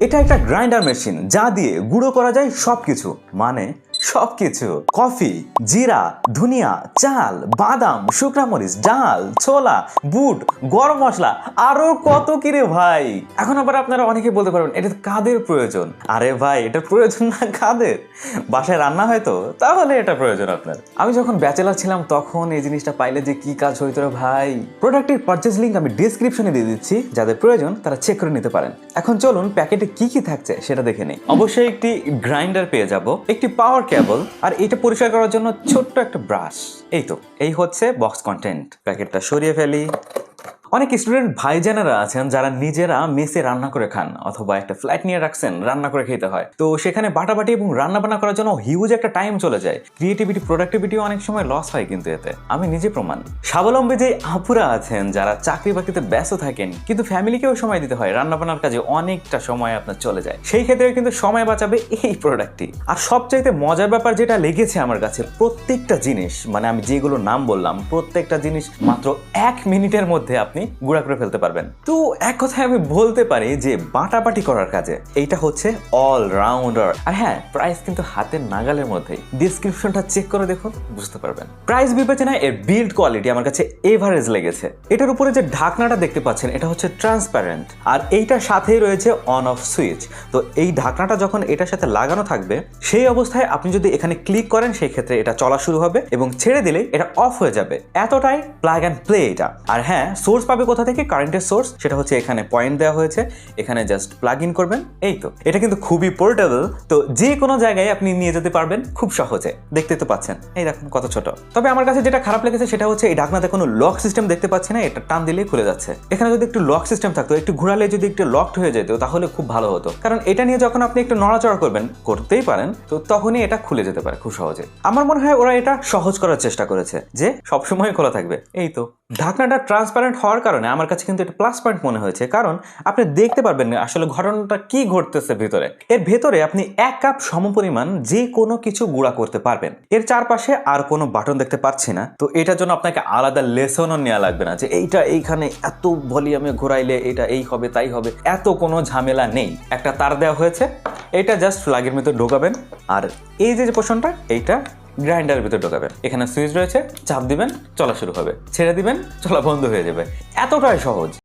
এটা একটা grinder machine যা দিয়ে গুঁড়ো করা যায় সবকিছু, মানে সবকিছু। কফি, জিরা, ধনিয়া, চাল, বাদাম, শুকনা মরিচ, ডাল, ছোলা, বুট, গরম মশলা, আরো কত কি রে ভাই। এখন আবার আপনারা অনেকে বলতে পারবেন এটা কাদের প্রয়োজন। আরে ভাই, এটা প্রয়োজন না কাদের? বাসায় রান্না হয় তো, তাহলে এটা প্রয়োজন আপনার। আমি যখন ব্যাচেলার ছিলাম তখন এই জিনিসটা পাইলে যে কি কাজ হইতো রে ভাই। প্রোডাক্টের পারচেজ লিংক আমি ডেসক্রিপশনে দিয়ে দিচ্ছি, যাদের প্রয়োজন তারা চেক করে নিতে পারেন। এখন চলুন প্যাকেটে কি কি থাকছে সেটা দেখে নিই। অবশ্যই একটি গ্রাইন্ডার পেয়ে যাব, একটি পাওয়ার কেবল, আর এটা পরিষ্কার করার জন্য ছোট্ট একটা ব্রাশ। এই হচ্ছে বক্স কন্টেন্ট। প্যাকেটটা সরিয়ে ফেলি। অনেক স্টুডেন্ট ভাইজানেরা আছেন যারা নিজেরা মেসে রান্না করে খান, অথবা একটা ফ্ল্যাট নিয়ে রাখছেন, রান্না করে খেতে হয়। তো সেখানে বাটাবাটি এবং রান্না বান্না করার জন্য হিউজ একটা টাইম চলে যায়। ক্রিয়েটিভিটি, প্রোডাক্টিভিটি অনেক সময় লস হয় কিন্তু এতে। আমি নিজে প্রমাণ। স্বাবলম্বী যে আপুরা আছেন যারা চাকরি বাকরিতে ব্যস্ত থাকেন কিন্তু ফ্যামিলিকেও সময় দিতে হয়, রান্না বান্নার কাজে অনেকটা সময় আপনার চলে যায়, সেই ক্ষেত্রে কিন্তু সময় বাঁচাবে এই প্রোডাক্টটি। আর সবচাইতে মজার ব্যাপার যেটা লেগেছে আমার কাছে, প্রত্যেকটা জিনিস, মানে আমি যেগুলো নাম বললাম প্রত্যেকটা জিনিস মাত্র 1 মিনিটের মধ্যে আপনি গুঁড়া করে ফেলতে পারবেন। তো এক কথায় আমি বলতে পারি যে বাটাবাটি করার কাজে এইটা হচ্ছে অলরাউন্ডার। আর হ্যাঁ, প্রাইস কিন্তু হাতের নাগালের মধ্যেই। ডিসক্রিপশনটা চেক করে দেখুন, বুঝতে পারবেন। প্রাইস বিবেচনায় এর বিল্ড কোয়ালিটি আমার কাছে এভারেজ লেগেছে। এটার উপরে যে ঢাকনাটা দেখতে পাচ্ছেন এটা হচ্ছে ট্রান্সপারেন্ট, আর এইটার সাথেই রয়েছে অন অফ সুইচ। তো এই ঢাকনাটা যখন এটার সাথে লাগানো থাকবে সেই অবস্থায় আপনি যদি এখানে ক্লিক করেন সেই ক্ষেত্রে এটা চলা শুরু হবে, এবং ছেড়ে দিলেই এটা অফ হয়ে যাবে। এতটাই প্লাগ অ্যান্ড প্লে এটা। আর হ্যাঁ, সোর্স পাবে কোথা থেকে? কারেন্টের সোর্স, সেটা হচ্ছে এখানে পয়েন্ট দেওয়া হয়েছে, এখানে জাস্ট প্লাগ ইন করবেন। এই তো, এটা কিন্তু খুবই পোর্টেবল। তো যে কোনো জায়গায় আপনি নিয়ে যেতে পারবেন খুব সহজে। দেখতে তো পাচ্ছেন, এই দেখুন কত ছোট। তবে আমার কাছে যেটা খারাপ লেগেছে সেটা হচ্ছে এই ঢাকনাতে কোনো লক সিস্টেম দেখতে পাচ্ছি না, এটা টান দিলেই খুলে যাচ্ছে। এখানে যদি একটু লক সিস্টেম থাকতো, একটু ঘোরালে যদি একটু লকড হয়ে যেত তাহলে খুব ভালো হতো, কারণ এটা নিয়ে যখন আপনি একটু নড়াচড়া করবেন, করতেই পারেন, তো তখনই এটা খুলে যেতে পারে খুব সহজে। আমার মনে হয় ওরা এটা সহজ করার চেষ্টা করেছে, যে সবসময় খোলা থাকবে। এই তো, ঢাকনাটা ট্রান্সপারেন্ট হওয়ার কারণে আমার কাছে কিন্তু এটা প্লাস পয়েন্ট মনে হয়েছে, কারণ আপনি দেখতে পারবেন না আসলে ঘটনাটা কি ঘটতেছে ভিতরে। এর ভেতরে আপনি 1 কাপ সমপরিমাণ যে কোনো কিছু গুঁড়া করতে পারবেন। এর চারপাশে আর কোনো বাটন দেখতে পাচ্ছি না, তো এটার জন্য আপনাকে আলাদা লেসনও নেওয়া লাগবে না যে এইটা এইখানে এত ভলিউমে ঘোরাইলে এটা এই হবে তাই হবে, এত কোনো ঝামেলা নেই। একটা তার দেওয়া হয়েছে, এটা জাস্ট প্লাগের ভিতর ঢোকাবেন, আর এই যে পোর্শনটা এইটা গ্রাইন্ডারের ভিতর ঢোকাবেন। এখানে সুইচ রয়েছে, চাপ দিবেন, চলা শুরু হবে, ছেড়ে দিবেন, চলা বন্ধ হয়ে যাবে। এতটাই সহজ।